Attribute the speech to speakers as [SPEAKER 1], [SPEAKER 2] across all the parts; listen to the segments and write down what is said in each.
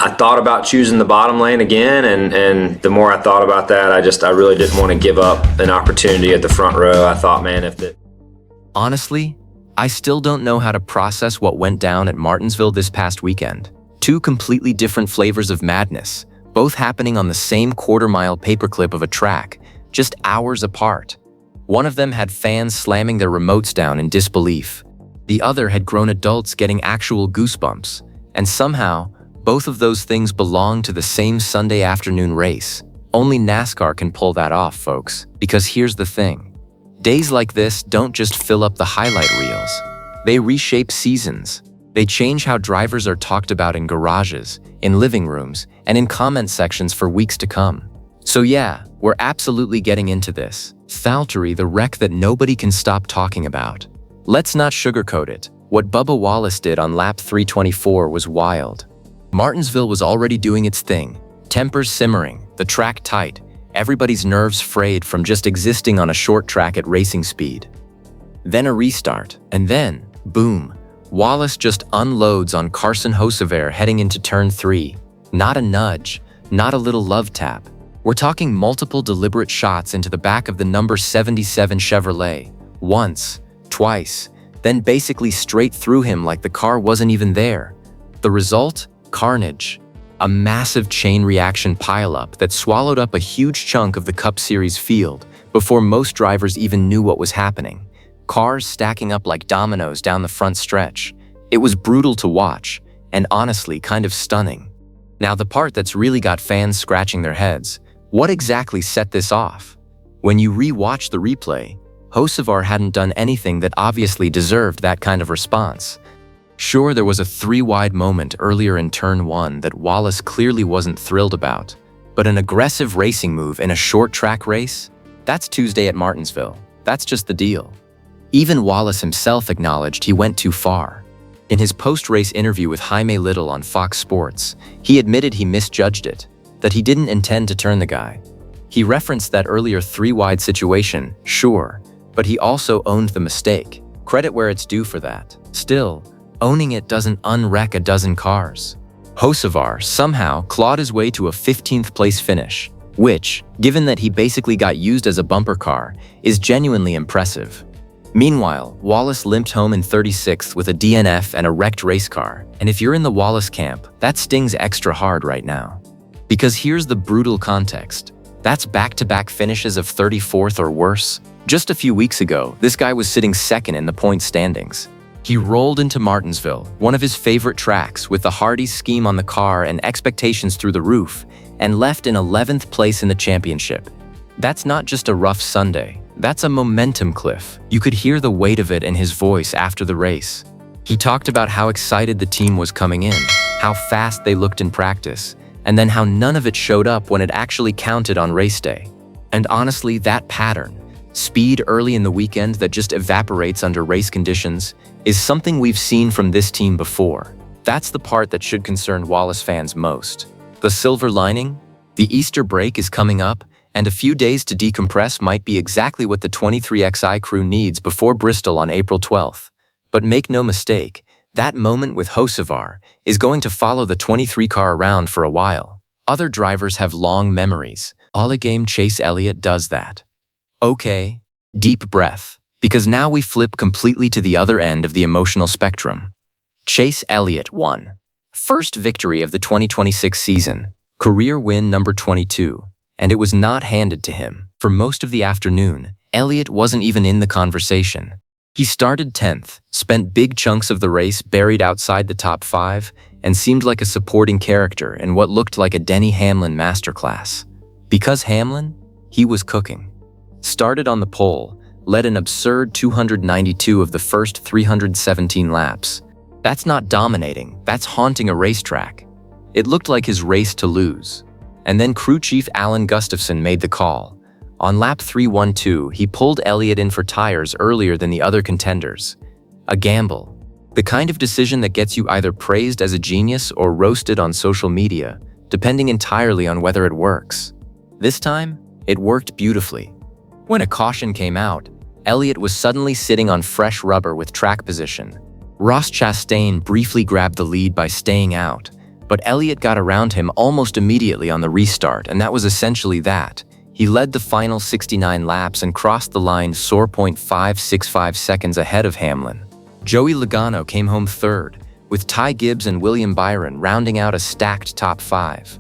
[SPEAKER 1] I thought about choosing the bottom lane again, and the more I thought about that, I really didn't want to give up an opportunity at the front row. I thought, man,
[SPEAKER 2] Honestly, I still don't know how to process what went down at Martinsville this past weekend. Two completely different flavors of madness, both happening on the same quarter-mile paperclip of a track, just hours apart. One of them had fans slamming their remotes down in disbelief. The other had grown adults getting actual goosebumps. And somehow, both of those things belong to the same Sunday afternoon race. Only NASCAR can pull that off, folks. Because here's the thing. Days like this don't just fill up the highlight reels. They reshape seasons. They change how drivers are talked about in garages, in living rooms, and in comment sections for weeks to come. So yeah, we're absolutely getting into this. Valtteri, the wreck that nobody can stop talking about. Let's not sugarcoat it. What Bubba Wallace did on lap 324 was wild. Martinsville was already doing its thing. Tempers simmering, the track tight, everybody's nerves frayed from just existing on a short track at racing speed. Then a restart, and then, boom, Wallace just unloads on Carson Hocevar heading into turn 3. Not a nudge, not a little love tap. We're talking multiple deliberate shots into the back of the number 77 Chevrolet. Once, twice, then basically straight through him like the car wasn't even there. The result? Carnage. A massive chain reaction pileup that swallowed up a huge chunk of the Cup Series field before most drivers even knew what was happening. Cars stacking up like dominoes down the front stretch. It was brutal to watch, and honestly kind of stunning. Now the part that's really got fans scratching their heads, what exactly set this off? When you re-watch the replay, Hocevar hadn't done anything that obviously deserved that kind of response. Sure, there was a 3-wide moment earlier in turn 1 that Wallace clearly wasn't thrilled about, but an aggressive racing move in a short track race? That's Tuesday at Martinsville. That's just the deal. Even Wallace himself acknowledged he went too far. In his post-race interview with Jaime Little on Fox Sports, he admitted he misjudged it, that he didn't intend to turn the guy. He referenced that earlier 3-wide situation, sure, but he also owned the mistake. Credit where it's due for that. Still, owning it doesn't unwreck a dozen cars. Hocevar somehow clawed his way to a 15th place finish, which, given that he basically got used as a bumper car, is genuinely impressive. Meanwhile, Wallace limped home in 36th with a DNF and a wrecked race car, and if you're in the Wallace camp, that stings extra hard right now. Because here's the brutal context. That's back-to-back finishes of 34th or worse. Just a few weeks ago, this guy was sitting second in the point standings. He rolled into Martinsville, one of his favorite tracks, with the Hardee's scheme on the car and expectations through the roof, and left in 11th place in the championship. That's not just a rough Sunday. That's a momentum cliff. You could hear the weight of it in his voice after the race. He talked about how excited the team was coming in, how fast they looked in practice, and then how none of it showed up when it actually counted on race day. And honestly, that pattern, speed early in the weekend that just evaporates under race conditions, is something we've seen from this team before. That's the part that should concern Wallace fans most. The silver lining? The Easter break is coming up, and a few days to decompress might be exactly what the 23XI crew needs before Bristol on April 12th. But make no mistake, that moment with Hocevar is going to follow the 23 car around for a while. Other drivers have long memories. All-a-game Chase Elliott does that. Okay, deep breath, because now we flip completely to the other end of the emotional spectrum. Chase Elliott won. First victory of the 2026 season, career win number 22, and it was not handed to him. For most of the afternoon, Elliott wasn't even in the conversation. He started 10th, spent big chunks of the race buried outside the top 5, and seemed like a supporting character in what looked like a Denny Hamlin masterclass. Because Hamlin? He was cooking. Started on the pole, led an absurd 292 of the first 317 laps. That's not dominating, that's haunting a racetrack. It looked like his race to lose. And then crew chief Alan Gustafson made the call. On lap 312, he pulled Elliott in for tires earlier than the other contenders. A gamble. The kind of decision that gets you either praised as a genius or roasted on social media, depending entirely on whether it works. This time, it worked beautifully. When a caution came out, Elliott was suddenly sitting on fresh rubber with track position. Ross Chastain briefly grabbed the lead by staying out, But Elliott got around him almost immediately on the restart, and that was essentially that. He led the final 69 laps and crossed the line 0.565 seconds ahead of Hamlin. Joey Logano came home third, with Ty Gibbs and William Byron rounding out a stacked top 5.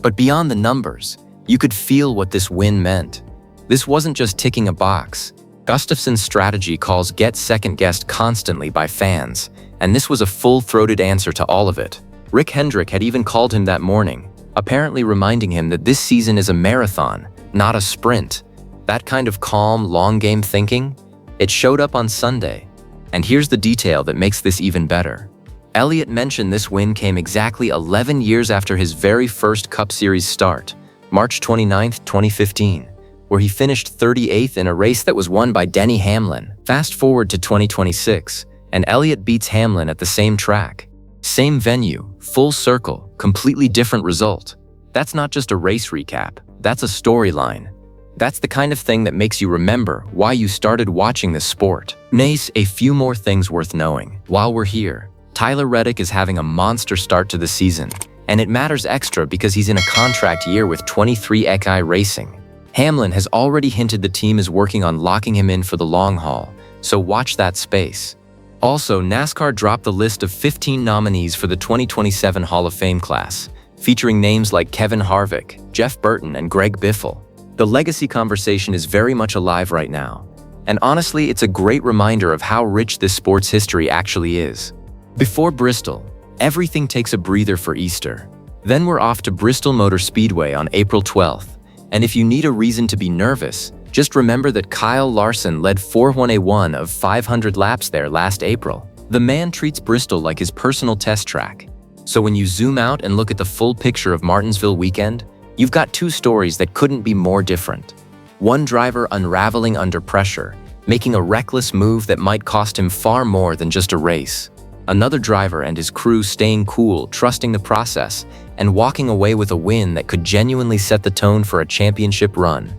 [SPEAKER 2] But beyond the numbers, you could feel what this win meant. This wasn't just ticking a box. Gustafson's strategy calls get second-guessed constantly by fans, and this was a full-throated answer to all of it. Rick Hendrick had even called him that morning, apparently reminding him that this season is a marathon, not a sprint. That kind of calm, long-game thinking, it showed up on Sunday. And here's the detail that makes this even better. Elliott mentioned this win came exactly 11 years after his very first Cup Series start, March 29, 2015, where he finished 38th in a race that was won by Denny Hamlin. Fast forward to 2026, and Elliott beats Hamlin at the same track. Same venue, full circle, completely different result. That's not just a race recap, that's a storyline. That's the kind of thing that makes you remember why you started watching this sport. Nace, a few more things worth knowing. While we're here, Tyler Reddick is having a monster start to the season, and it matters extra because he's in a contract year with 23XI Racing. Hamlin has already hinted the team is working on locking him in for the long haul, so watch that space. Also, NASCAR dropped the list of 15 nominees for the 2027 Hall of Fame class, featuring names like Kevin Harvick, Jeff Burton, and Greg Biffle. The legacy conversation is very much alive right now, and honestly, it's a great reminder of how rich this sport's history actually is. Before Bristol, everything takes a breather for Easter. Then we're off to Bristol Motor Speedway on April 12th, and if you need a reason to be nervous, just remember that Kyle Larson led 4-1-1 of 500 laps there last April. The man treats Bristol like his personal test track. So when you zoom out and look at the full picture of Martinsville weekend, you've got two stories that couldn't be more different. One driver unraveling under pressure, making a reckless move that might cost him far more than just a race. Another driver and his crew staying cool, trusting the process, and walking away with a win that could genuinely set the tone for a championship run.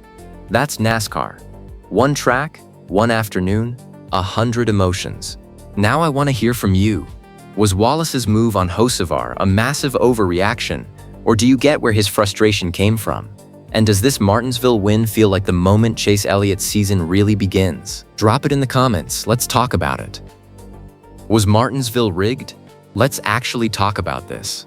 [SPEAKER 2] That's NASCAR. One track, one afternoon, 100 emotions. Now I want to hear from you. Was Wallace's move on Hocevar a massive overreaction, or do you get where his frustration came from? And does this Martinsville win feel like the moment Chase Elliott's season really begins? Drop it in the comments, let's talk about it. Was Martinsville rigged? Let's actually talk about this.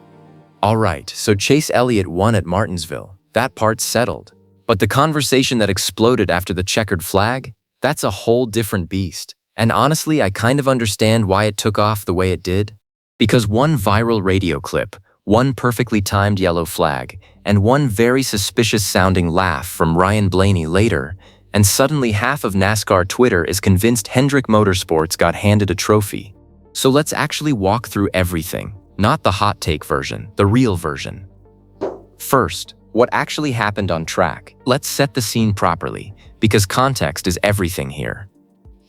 [SPEAKER 2] Alright, so Chase Elliott won at Martinsville. That part's settled. But the conversation that exploded after the checkered flag? That's a whole different beast. And honestly, I kind of understand why it took off the way it did. Because one viral radio clip, one perfectly timed yellow flag, and one very suspicious-sounding laugh from Ryan Blaney later, and suddenly half of NASCAR Twitter is convinced Hendrick Motorsports got handed a trophy. So let's actually walk through everything, not the hot take version, the real version. First, what actually happened on track? Let's set the scene properly, because context is everything here.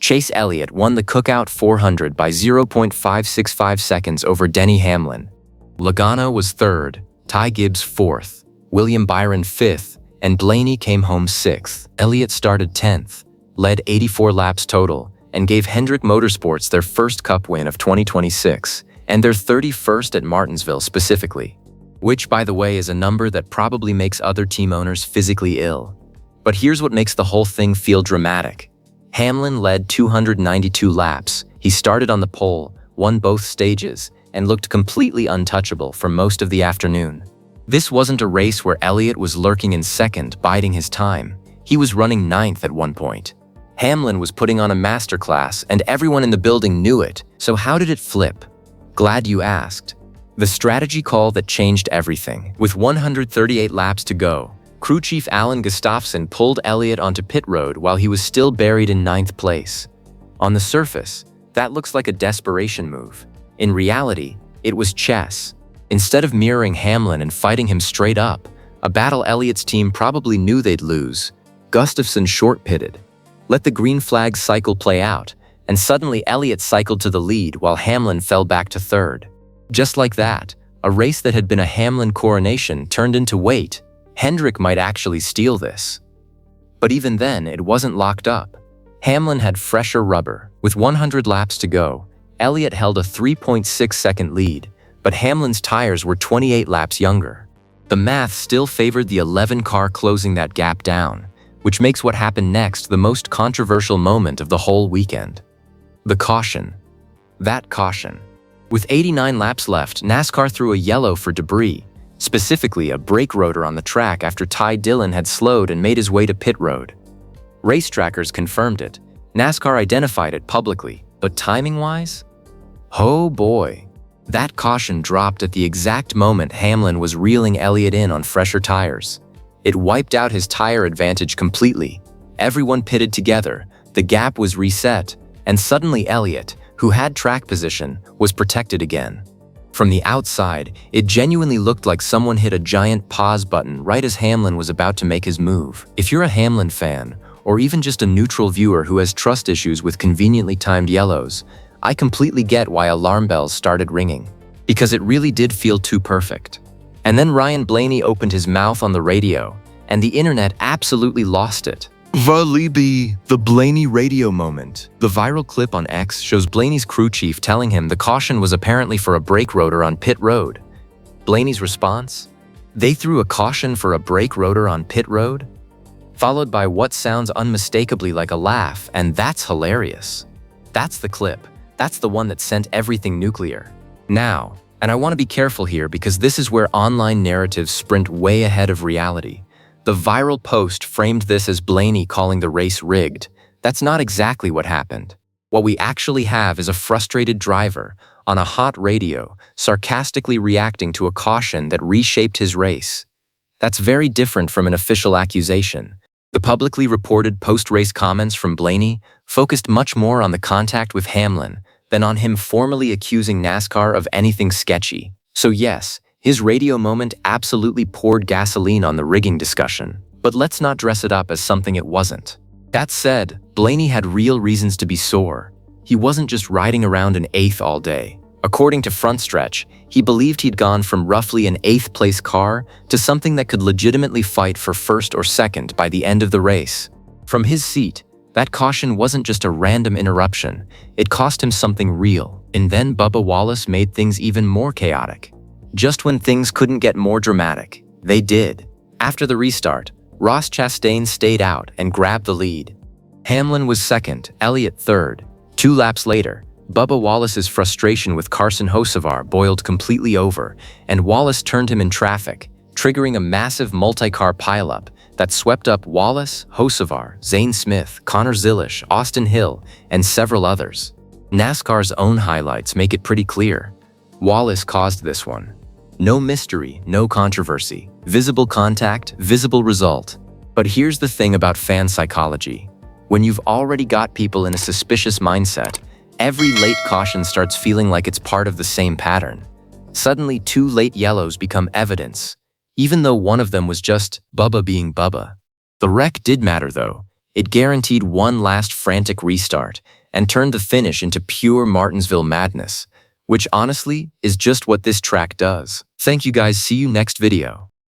[SPEAKER 2] Chase Elliott won the Cookout 400 by 0.565 seconds over Denny Hamlin. Logano was third, Ty Gibbs fourth, William Byron fifth, and Blaney came home sixth. Elliott started 10th, led 84 laps total, and gave Hendrick Motorsports their first Cup win of 2026, and their 31st at Martinsville specifically. Which, by the way, is a number that probably makes other team owners physically ill. But here's what makes the whole thing feel dramatic. Hamlin led 292 laps. He started on the pole, won both stages, and looked completely untouchable for most of the afternoon. This wasn't a race where Elliott was lurking in second, biding his time. He was running 9th at one point. Hamlin was putting on a masterclass, and everyone in the building knew it. So how did it flip? Glad you asked. The strategy call that changed everything. With 138 laps to go, crew chief Alan Gustafson pulled Elliott onto pit road while he was still buried in 9th place. On the surface, that looks like a desperation move. In reality, it was chess. Instead of mirroring Hamlin and fighting him straight up, a battle Elliott's team probably knew they'd lose, Gustafson short-pitted. Let the green flag cycle play out, and suddenly Elliott cycled to the lead while Hamlin fell back to third. Just like that, a race that had been a Hamlin coronation turned into wait, Hendrick might actually steal this. But even then, it wasn't locked up. Hamlin had fresher rubber. With 100 laps to go, Elliott held a 3.6-second lead, but Hamlin's tires were 28 laps younger. The math still favored the 11 car closing that gap down, which makes what happened next the most controversial moment of the whole weekend. The caution. That caution. With 89 laps left, NASCAR threw a yellow for debris, specifically a brake rotor on the track after Ty Dillon had slowed and made his way to pit road. Race trackers confirmed it. NASCAR identified it publicly, but timing-wise? Oh boy. That caution dropped at the exact moment Hamlin was reeling Elliott in on fresher tires. It wiped out his tire advantage completely. Everyone pitted together, the gap was reset, and suddenly Elliott, who had track position, was protected again. From the outside, it genuinely looked like someone hit a giant pause button right as Hamlin was about to make his move. If you're a Hamlin fan, or even just a neutral viewer who has trust issues with conveniently timed yellows, I completely get why alarm bells started ringing, because it really did feel too perfect. And then Ryan Blaney opened his mouth on the radio, and the internet absolutely lost it. Valibi, the Blaney radio moment. The viral clip on X shows Blaney's crew chief telling him the caution was apparently for a brake rotor on pit road. Blaney's response? They threw a caution for a brake rotor on pit road? Followed by what sounds unmistakably like a laugh, and that's hilarious. That's the clip. That's the one that sent everything nuclear. Now, and I want to be careful here because this is where online narratives sprint way ahead of reality. The viral post framed this as Blaney calling the race rigged. That's not exactly what happened. What we actually have is a frustrated driver on a hot radio sarcastically reacting to a caution that reshaped his race. That's very different from an official accusation. The publicly reported post-race comments from Blaney focused much more on the contact with Hamlin than on him formally accusing NASCAR of anything sketchy. So yes, his radio moment absolutely poured gasoline on the rigging discussion, but let's not dress it up as something it wasn't. That said, Blaney had real reasons to be sore. He wasn't just riding around in 8th all day. According to Front Stretch, he believed he'd gone from roughly an 8th place car to something that could legitimately fight for 1st or 2nd by the end of the race. From his seat, that caution wasn't just a random interruption, it cost him something real. And then Bubba Wallace made things even more chaotic. Just when things couldn't get more dramatic, they did. After the restart, Ross Chastain stayed out and grabbed the lead. Hamlin was 2nd, Elliott 3rd. 2 laps later, Bubba Wallace's frustration with Carson Hocevar boiled completely over, and Wallace turned him in traffic, triggering a massive multi-car pileup that swept up Wallace, Hocevar, Zane Smith, Connor Zilisch, Austin Hill, and several others. NASCAR's own highlights make it pretty clear. Wallace caused this one. No mystery, no controversy. Visible contact, visible result. But here's the thing about fan psychology. When you've already got people in a suspicious mindset, every late caution starts feeling like it's part of the same pattern. Suddenly, 2 late yellows become evidence, even though one of them was just Bubba being Bubba. The wreck did matter though. It guaranteed one last frantic restart and turned the finish into pure Martinsville madness, which honestly is just what this track does. Thank you guys, see you next video.